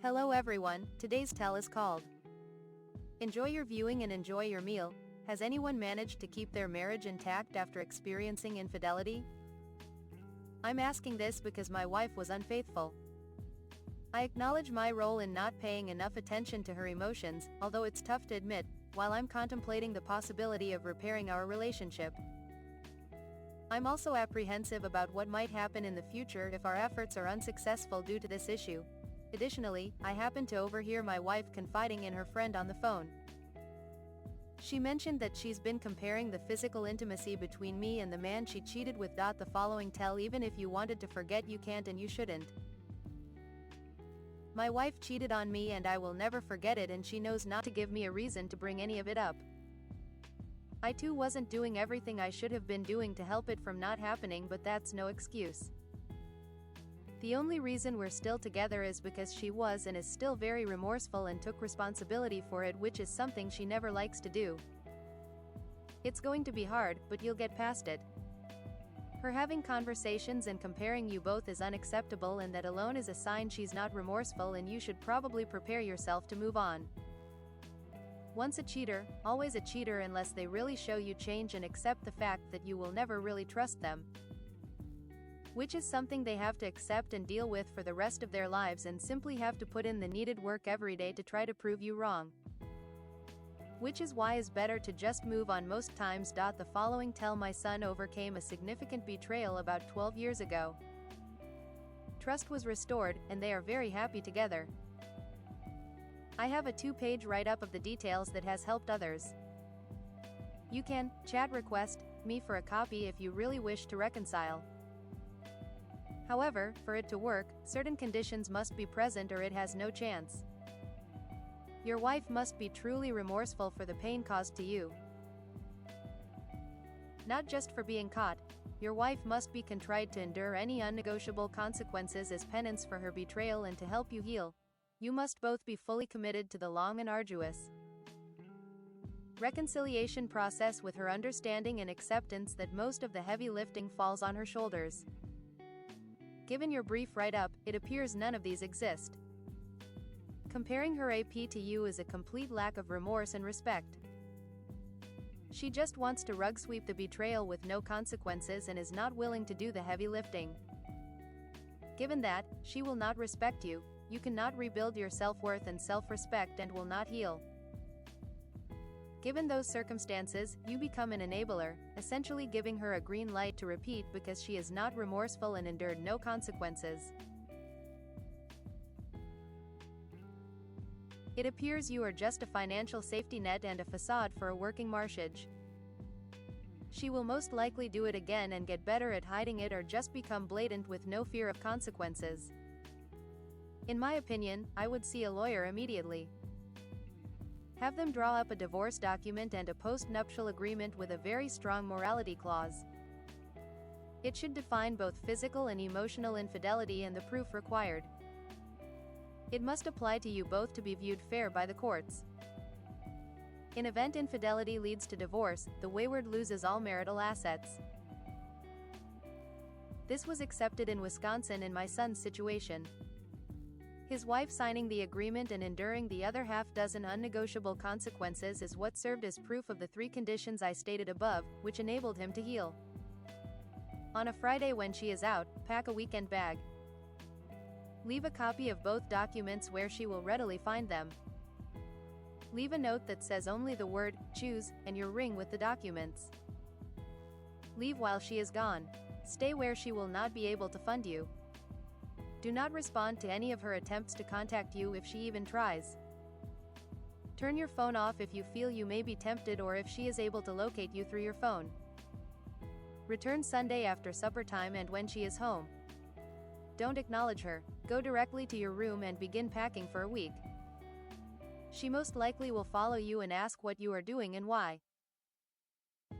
Hello everyone, today's tale is called Enjoy Your Viewing and Enjoy Your Meal. Has anyone managed to keep their marriage intact after experiencing infidelity? I'm asking this because my wife was unfaithful. I acknowledge my role in not paying enough attention to her emotions, although it's tough to admit, while I'm contemplating the possibility of repairing our relationship. I'm also apprehensive about what might happen in the future if our efforts are unsuccessful due to this issue. Additionally, I happened to overhear my wife confiding in her friend on the phone. She mentioned that she's been comparing the physical intimacy between me and the man she cheated with. The following tell: even if you wanted to forget, you can't and you shouldn't. My wife cheated on me and I will never forget it, and she knows not to give me a reason to bring any of it up. I too wasn't doing everything I should have been doing to help it from not happening, but that's no excuse. The only reason we're still together is because she was and is still very remorseful and took responsibility for it, which is something she never likes to do. It's going to be hard, but you'll get past it. Her having conversations and comparing you both is unacceptable, and that alone is a sign she's not remorseful, and you should probably prepare yourself to move on. Once a cheater, always a cheater unless they really show you change and accept the fact that you will never really trust them. Which is something they have to accept and deal with for the rest of their lives, and simply have to put in the needed work every day to try to prove you wrong. Which is why it's better to just move on most times. The following tell: my son overcame a significant betrayal about 12 years ago. Trust was restored, and they are very happy together. I have a 2-page write-up of the details that has helped others. You can chat request me for a copy if you really wish to reconcile. However, for it to work, certain conditions must be present or it has no chance. Your wife must be truly remorseful for the pain caused to you. Not just for being caught, your wife must be contrite to endure any unnegotiable consequences as penance for her betrayal, and to help you heal, you must both be fully committed to the long and arduous reconciliation process, with her understanding and acceptance that most of the heavy lifting falls on her shoulders. Given your brief write-up, it appears none of these exist. Comparing her AP to you is a complete lack of remorse and respect. She just wants to rug sweep the betrayal with no consequences and is not willing to do the heavy lifting. Given that, she will not respect you, you cannot rebuild your self-worth and self-respect, and will not heal. Given those circumstances, you become an enabler, essentially giving her a green light to repeat because she is not remorseful and endured no consequences. It appears you are just a financial safety net and a facade for a working marriage. She will most likely do it again and get better at hiding it, or just become blatant with no fear of consequences. In my opinion, I would see a lawyer immediately. Have them draw up a divorce document and a post-nuptial agreement with a very strong morality clause. It should define both physical and emotional infidelity and the proof required. It must apply to you both to be viewed fair by the courts. In event infidelity leads to divorce, the wayward loses all marital assets. This was accepted in Wisconsin in my son's situation. His wife signing the agreement and enduring the other half-dozen unnegotiable consequences is what served as proof of the 3 conditions I stated above, which enabled him to heal. On a Friday when she is out, pack a weekend bag. Leave a copy of both documents where she will readily find them. Leave a note that says only the word "choose" and your ring with the documents. Leave while she is gone. Stay where she will not be able to find you. Do not respond to any of her attempts to contact you if she even tries. Turn your phone off if you feel you may be tempted, or if she is able to locate you through your phone. Return Sunday after supper time and when she is home. Don't acknowledge her. Go directly to your room and begin packing for a week. She most likely will follow you and ask what you are doing and why.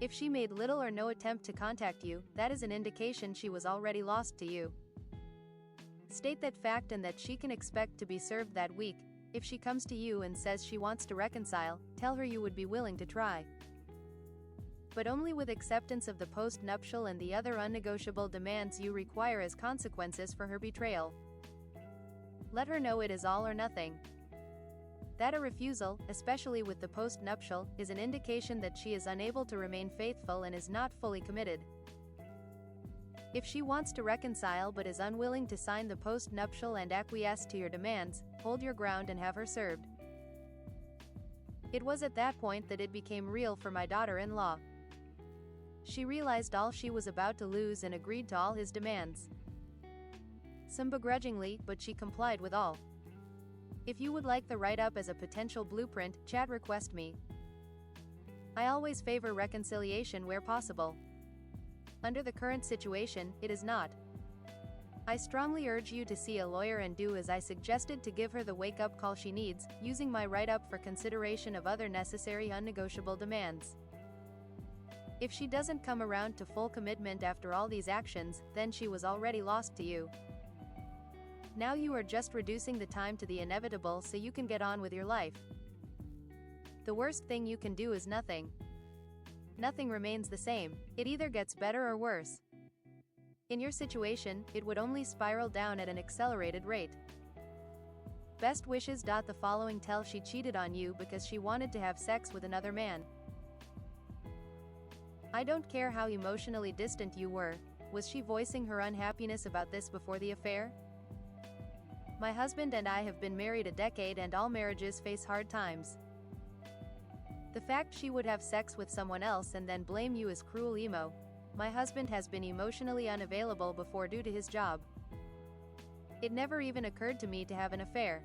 If she made little or no attempt to contact you, that is an indication she was already lost to you. State that fact and that she can expect to be served that week. If she comes to you and says she wants to reconcile, tell her you would be willing to try. But only with acceptance of the post-nuptial and the other unnegotiable demands you require as consequences for her betrayal. Let her know it is all or nothing. That a refusal, especially with the post-nuptial, is an indication that she is unable to remain faithful and is not fully committed. If she wants to reconcile but is unwilling to sign the post-nuptial and acquiesce to your demands, hold your ground and have her served. It was at that point that it became real for my daughter-in-law. She realized all she was about to lose and agreed to all his demands. Some begrudgingly, but she complied with all. If you would like the write-up as a potential blueprint, chat request me. I always favor reconciliation where possible. Under the current situation, it is not. I strongly urge you to see a lawyer and do as I suggested to give her the wake-up call she needs, using my write-up for consideration of other necessary unnegotiable demands. If she doesn't come around to full commitment after all these actions, then she was already lost to you. Now you are just reducing the time to the inevitable so you can get on with your life. The worst thing you can do is nothing. Nothing remains the same, it either gets better or worse. In your situation, it would only spiral down at an accelerated rate. Best wishes. The following tell she cheated on you because she wanted to have sex with another man. I don't care how emotionally distant you were, was she voicing her unhappiness about this before the affair? My husband and I have been married a decade and all marriages face hard times. The fact she would have sex with someone else and then blame you is cruel emo. My husband has been emotionally unavailable before due to his job. It never even occurred to me to have an affair.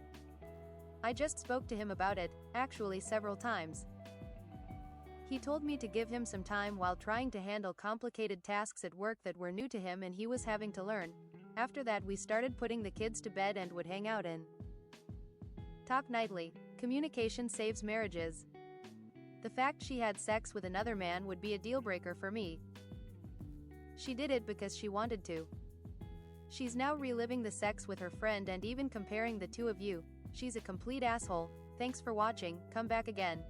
I just spoke to him about it, actually several times. He told me to give him some time while trying to handle complicated tasks at work that were new to him and he was having to learn. After that we started putting the kids to bed and would hang out and talk nightly. Communication saves marriages. The fact she had sex with another man would be a deal breaker for me. She did it because she wanted to. She's now reliving the sex with her friend and even comparing the two of you. She's a complete asshole. Thanks for watching, come back again.